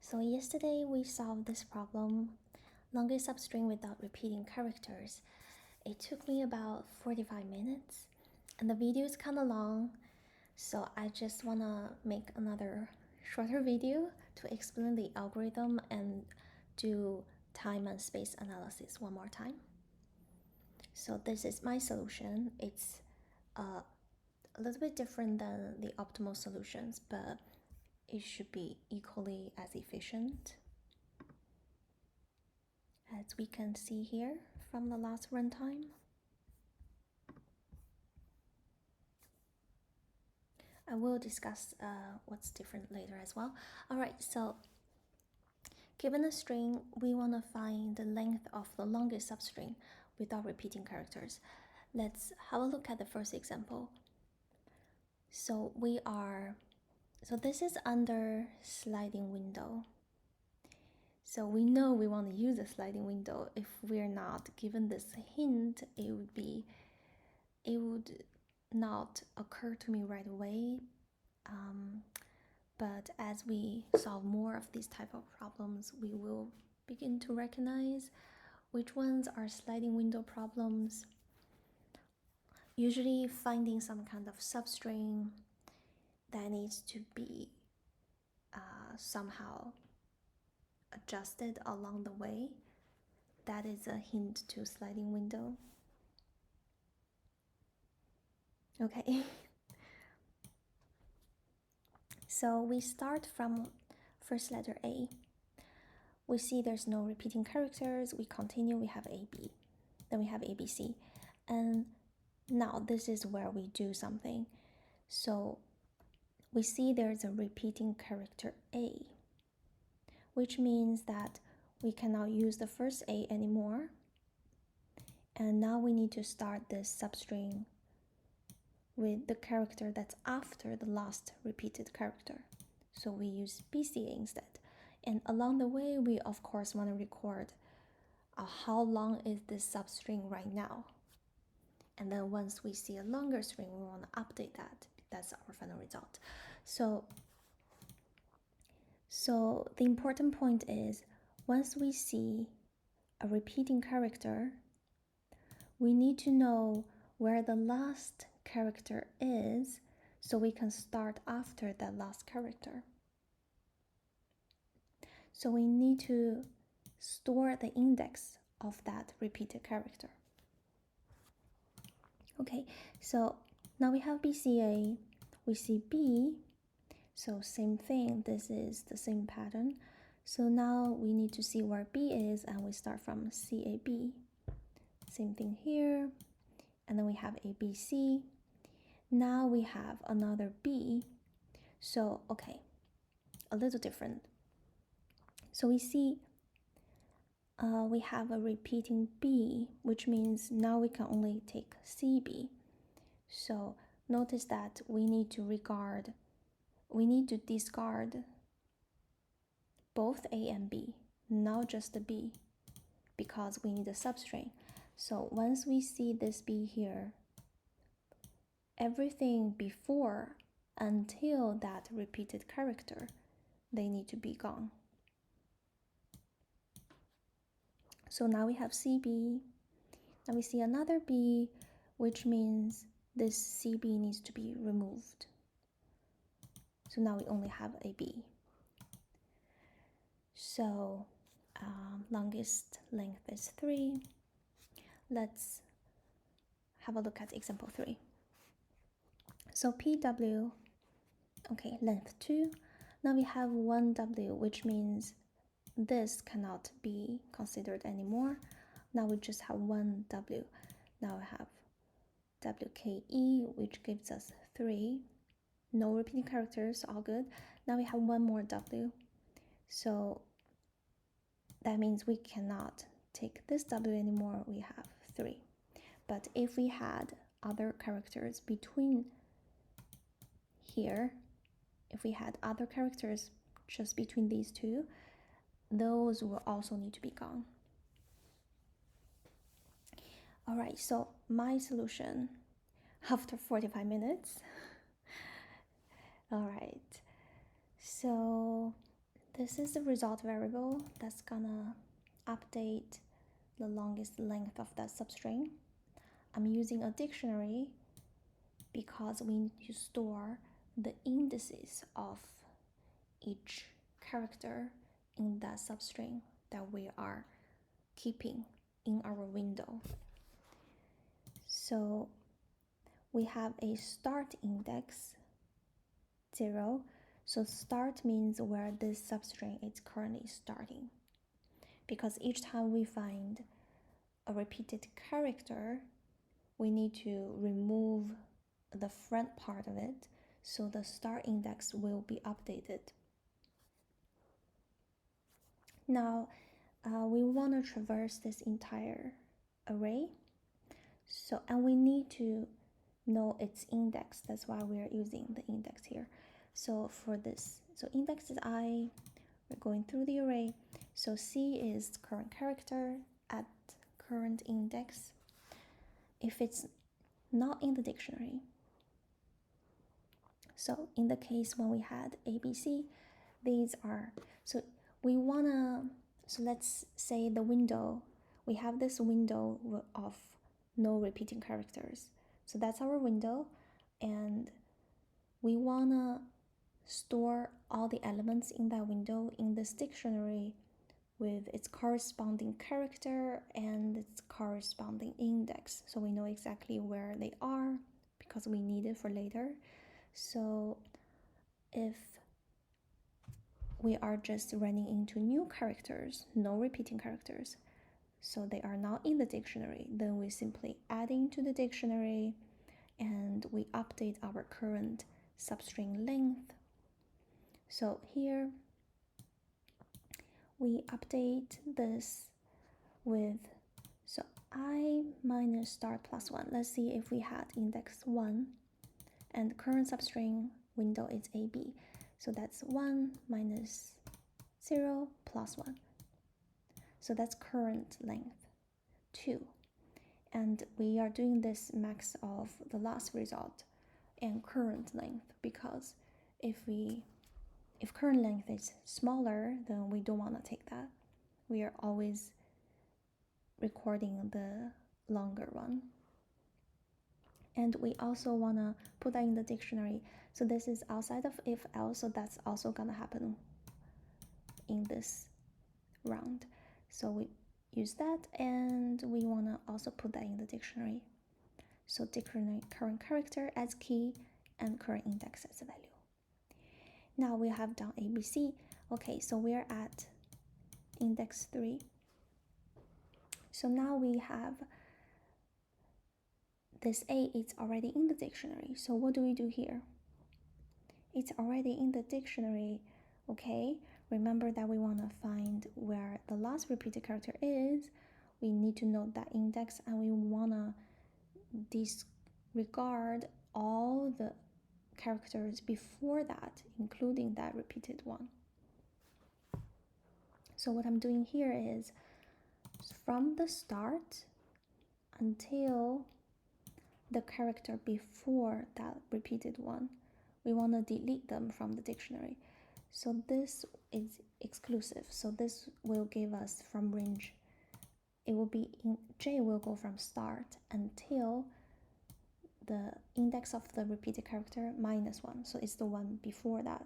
So yesterday we solved this problem, longest substring without repeating characters. It took me about 45 minutes and the video is kind of long, so I just want to make another shorter video to explain the algorithm and do time and space analysis one more time. So this is my solution. It's a little bit different than the optimal solutions, but it should be equally as efficient. As we can see here from the last runtime. I will discuss what's different later as well. Alright, so given a string, we want to find the length of the longest substring without repeating characters. Let's have a look at the first example. So this is under sliding window. So we know we want to use a sliding window. If we're not given this hint, it would not occur to me right away. But as we solve more of these type of problems, we will begin to recognize which ones are sliding window problems. Usually finding some kind of substring that needs to be somehow adjusted along the way, that is a hint to sliding window. Okay. So we start from first letter A. We see there's no repeating characters. We continue, we have AB. Then we have ABC. And now this is where we do something. So we see there's a repeating character A, which means that we cannot use the first A anymore. And now we need to start this substring with the character that's after the last repeated character. So we use BCA instead. And along the way, we of course want to record how long is this substring right now. And then once we see a longer string, we want to update that. That's our final result. So the important point is, once we see a repeating character, we need to know where the last character is so we can start after that last character. So we need to store the index of that repeated character. Okay, so now we have BCA, we see B, so same thing, this is the same pattern. So now we need to see where B is, and we start from CAB. Same thing here, and then we have ABC. Now we have another B, so okay, a little different. So we see we have a repeating B, which means now we can only take CB. So notice that we need to discard both A and B, not just the B, because we need a substring. So once we see this B here, everything before until that repeated character, they need to be gone. So now we have CB. Now we see another B, which means this CB needs to be removed. So now we only have a B. So longest length is 3. Let's have a look at example 3. So PW, okay, length 2. Now we have 1W, which means this cannot be considered anymore. Now we just have 1W. Now we have WKE, which gives us 3. No repeating characters, all good. Now we have one more W. So that means we cannot take this W anymore. We have 3. But if we had other characters between here, if we had other characters just between these two, those will also need to be gone. Alright, so my solution after 45 minutes. Alright, so this is the result variable that's gonna update the longest length of that substring. I'm using a dictionary because we need to store the indices of each character in that substring that we are keeping in our window. So we have a start index 0. So start means where this substring is currently starting. Because each time we find a repeated character, we need to remove the front part of it, so the start index will be updated. Now, we want to traverse this entire array. And we need to know its index. That's why we're using the index here. So for this, so index is I. We're going through the array. So C is current character at current index. If it's not in the dictionary, so in the case when we had ABC, these are, so we wanna, so let's say the window, we have this window of no repeating characters. So that's our window, and we wanna store all the elements in that window in this dictionary with its corresponding character and its corresponding index, so we know exactly where they are because we need it for later. So if we are just running into new characters, no repeating characters, so they are not in the dictionary, then we simply add into the dictionary and we update our current substring length. So here we update this with, so I minus start plus 1. Let's see if we had index 1 and current substring window is AB. So that's 1 minus 0 plus 1. So that's current length 2. And we are doing this max of the last result and current length, because if current length is smaller, then we don't want to take that. We are always recording the longer one. And we also want to put that in the dictionary. So this is outside of if else, so that's also going to happen in this round. So we use that, and we want to also put that in the dictionary. So dictionary current character as key and current index as a value. Now we have done ABC. Okay, so we're at index 3. So now we have this A, it's already in the dictionary. So what do we do here? It's already in the dictionary. Okay, remember that we want to find where the last repeated character is. We need to note that index, and we want to disregard all the characters before that, including that repeated one. So what I'm doing here is from the start until the character before that repeated one, we want to delete them from the dictionary. So this is exclusive. So this will give us from range, it will be in J will go from start until the index of the repeated character minus 1. So it's the one before that.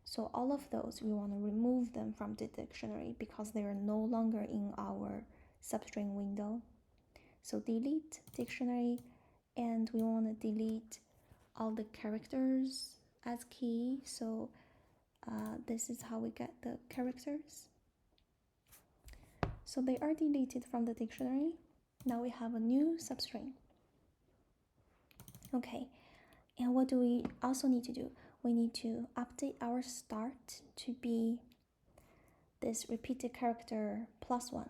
So all of those, we want to remove them from the dictionary because they are no longer in our substring window. So delete dictionary, and we want to delete all the characters as key. So this is how we get the characters. So they are deleted from the dictionary. Now we have a new substring. Okay, and what do we also need to do? We need to update our start to be this repeated character plus 1.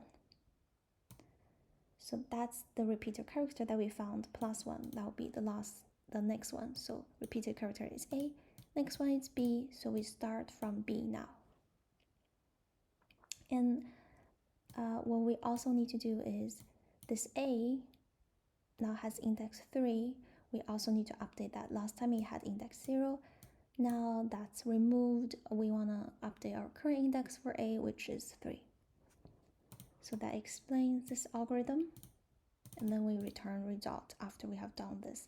So that's the repeated character that we found plus 1. That will be the next one. So repeated character is A, next one is B, so we start from B now. And what we also need to do is this A now has index 3. We also need to update that. Last time it had index 0. Now that's removed, we want to update our current index for A, which is 3. So that explains this algorithm. And then we return result after we have done this.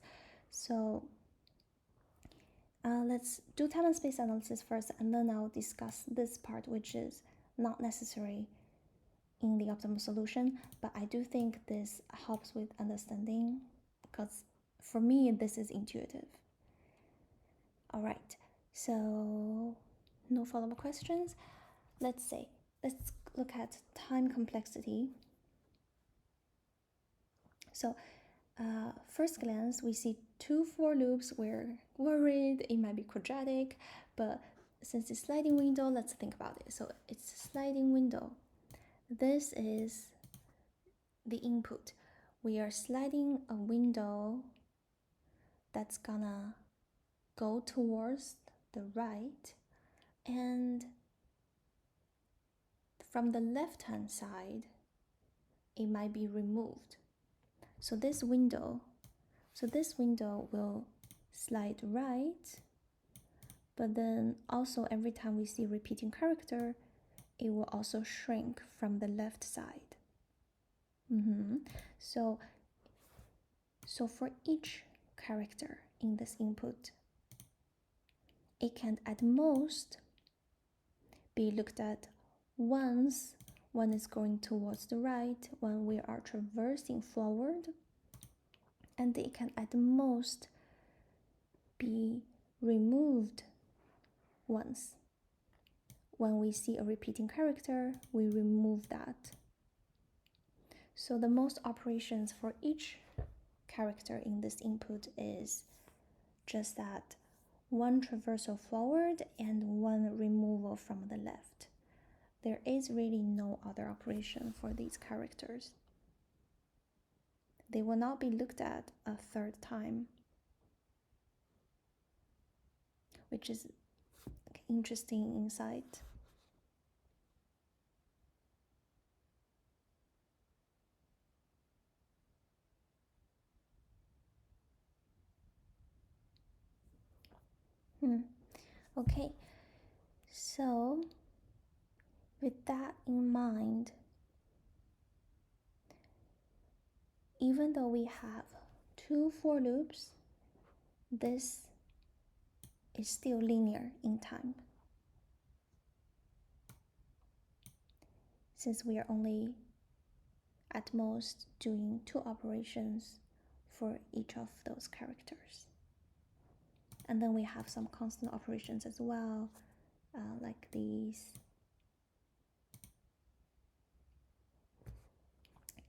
So let's do time and space analysis first, and then I'll discuss this part, which is not necessary in the optimal solution, but I do think this helps with understanding, because for me this is intuitive. All right, so no follow-up questions. Let's look at time complexity. So first glance, we see 2 for loops. We're worried it might be quadratic, but since it's sliding window, let's think about it. So it's a sliding window. This is the input. We are sliding a window that's gonna go towards the right, and from the left-hand side, it might be removed. So this window will slide right, but then also every time we see repeating character, it will also shrink from the left side. So for each character in this input, it can at most be looked at once one is going towards the right, when we are traversing forward, and it can at most be removed once. When we see a repeating character, we remove that. So the most operations for each character in this input is just that one traversal forward and one removal from the left. There is really no other operation for these characters. They will not be looked at a third time, which is interesting insight. Okay, so with that in mind, even though we have 2 for loops, this is still linear in time, since we are only at most doing 2 operations for each of those characters. And then we have some constant operations as well, like these.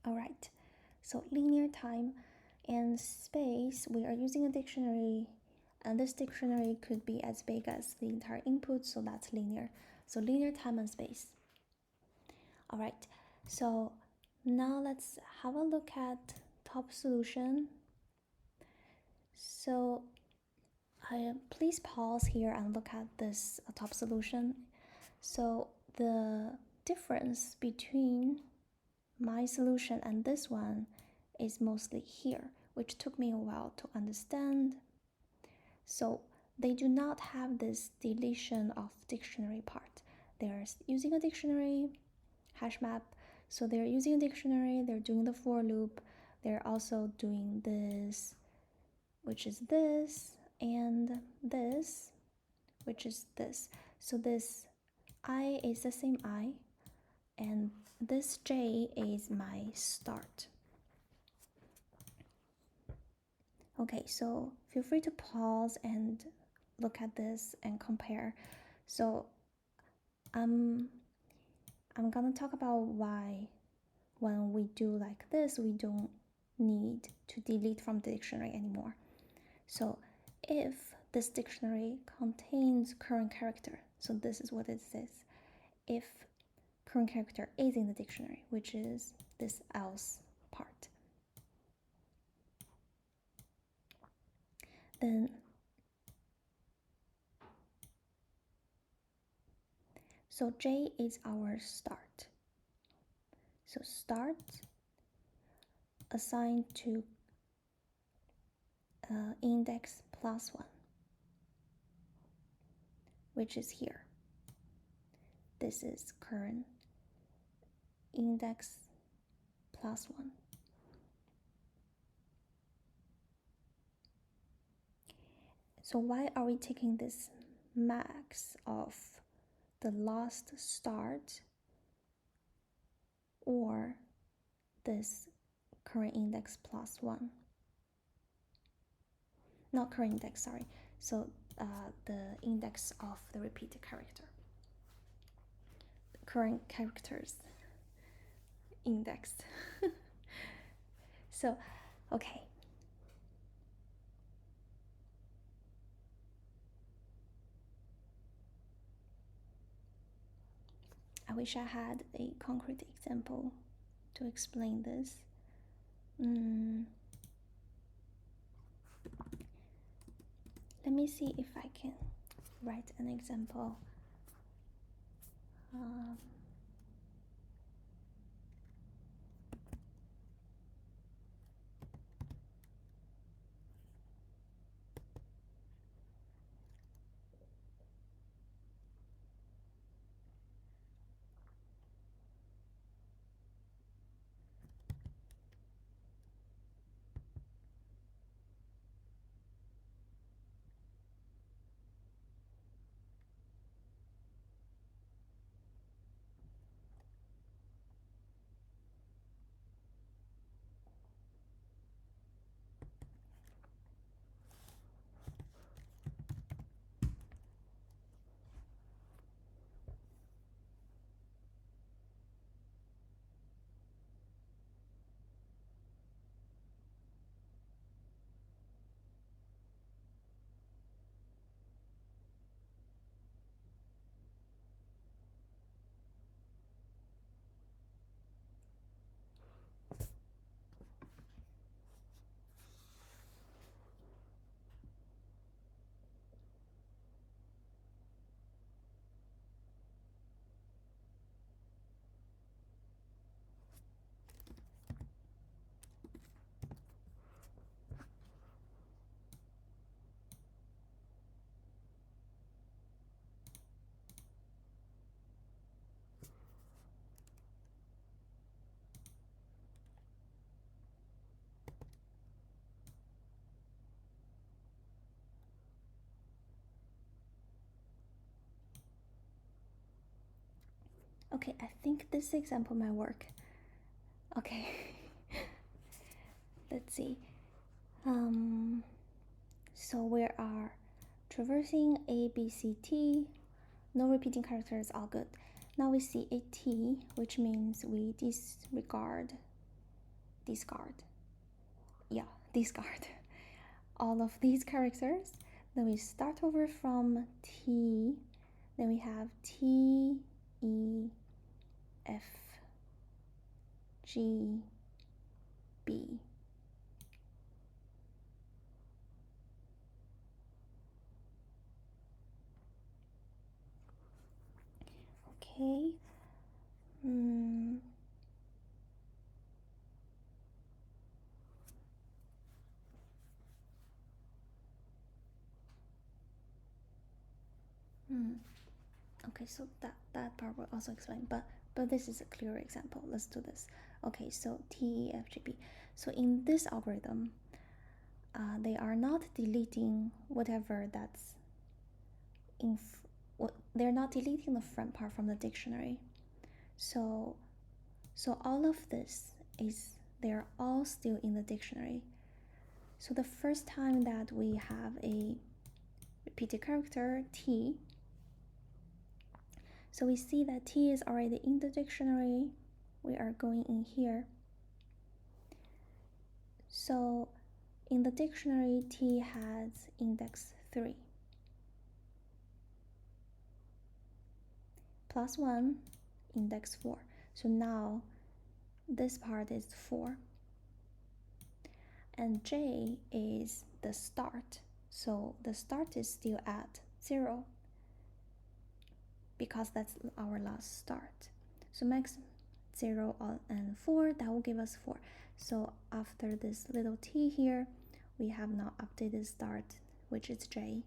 All right, so linear time and space, we are using a dictionary, and this dictionary could be as big as the entire input, so that's linear. So linear time and space. All right, so now let's have a look at top solution. So please pause here and look at this top solution. So the difference between my solution and this one is mostly here, which took me a while to understand. So they do not have this deletion of dictionary part. They're using a dictionary hash map. So they're using a dictionary, they're doing the for loop, they're also doing this, which is this, and this, which is this. So this I is the same I, and this J is my start. Okay, so feel free to pause and look at this and compare. So I'm gonna talk about why when we do like this, we don't need to delete from the dictionary anymore. So if this dictionary contains current character, so this is what it says. If current character is in the dictionary, which is this else part, then so J is our start. So start assigned to index +1. which is here. This is current index plus 1. So why are we taking this max of the last start or this current index plus 1? Not current index, sorry. So the index of the repeated character. Current characters index. So, okay. I wish I had a concrete example to explain this. Let me see if I can write an example. Okay, I think this example might work. Okay. Let's see. So we are traversing A, B, C, T. No repeating characters, all good. Now we see a T, which means we discard all of these characters. Then we start over from T. Then we have T, E, F, G, B. Okay. Okay, so that part will also explain, but this is a clear example. Let's do this. Okay, so T, E, F, G, B. So in this algorithm, they are not deleting whatever that's they're not deleting the front part from the dictionary. So all of this they're all still in the dictionary. So the first time that we have a repeated character T, so we see that T is already in the dictionary. We are going in here. So in the dictionary, T has index 3. Plus 1, index 4. So now this part is 4. And J is the start. So the start is still at 0 because that's our last start. So max 0 and 4, that will give us 4. So after this little t here, we have now updated start, which is J,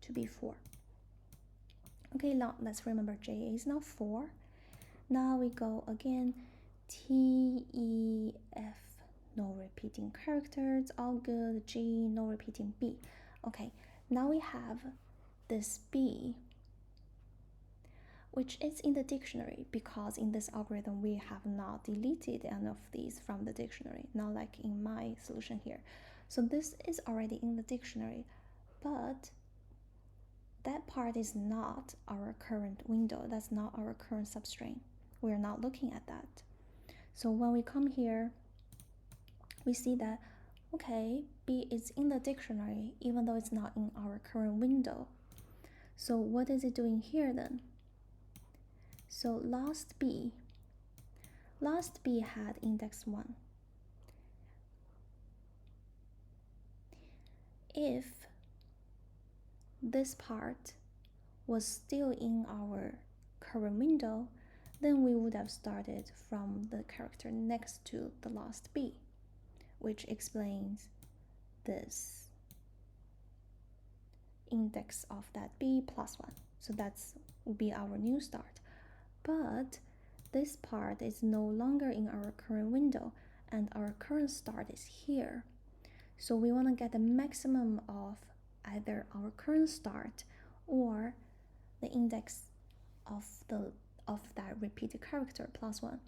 to be 4. Okay, now let's remember J is now 4. Now we go again, T, E, F, no repeating characters, all good. G, no repeating B. Okay, now we have this B, which is in the dictionary because in this algorithm we have not deleted any of these from the dictionary, not like in my solution here. So this is already in the dictionary, but that part is not our current window. That's not our current substring. We're not looking at that. So when we come here, we see that, okay, B is in the dictionary even though it's not in our current window. So what is it doing here then? So last B had index 1. If this part was still in our current window, then we would have started from the character next to the last B, which explains this index of that B plus 1. So that's will be our new start. But this part is no longer in our current window and our current start is here. So we want to get the maximum of either our current start or the index of that repeated character plus 1.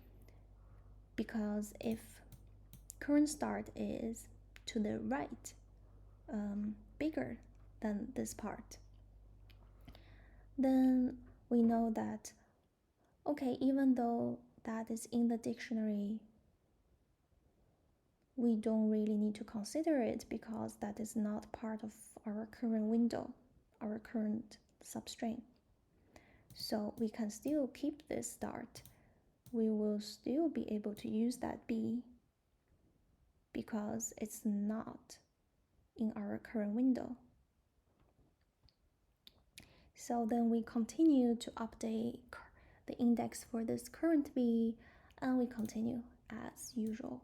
Because if current start is to the right, bigger than this part, then we know that, okay, even though that is in the dictionary, we don't really need to consider it because that is not part of our current window, our current substring. So we can still keep this start. We will still be able to use that B because it's not in our current window. So then we continue to update the index for this current B and we continue as usual.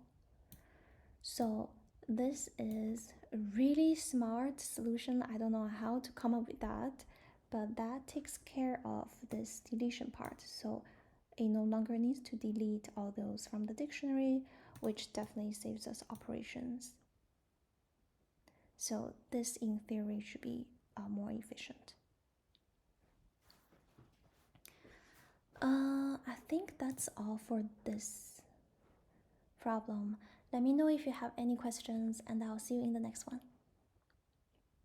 So this is a really smart solution. I don't know how to come up with that, but that takes care of this deletion part. So it no longer needs to delete all those from the dictionary, which definitely saves us operations. So this in theory should be more efficient. I think that's all for this problem. Let me know if you have any questions and I'll see you in the next one.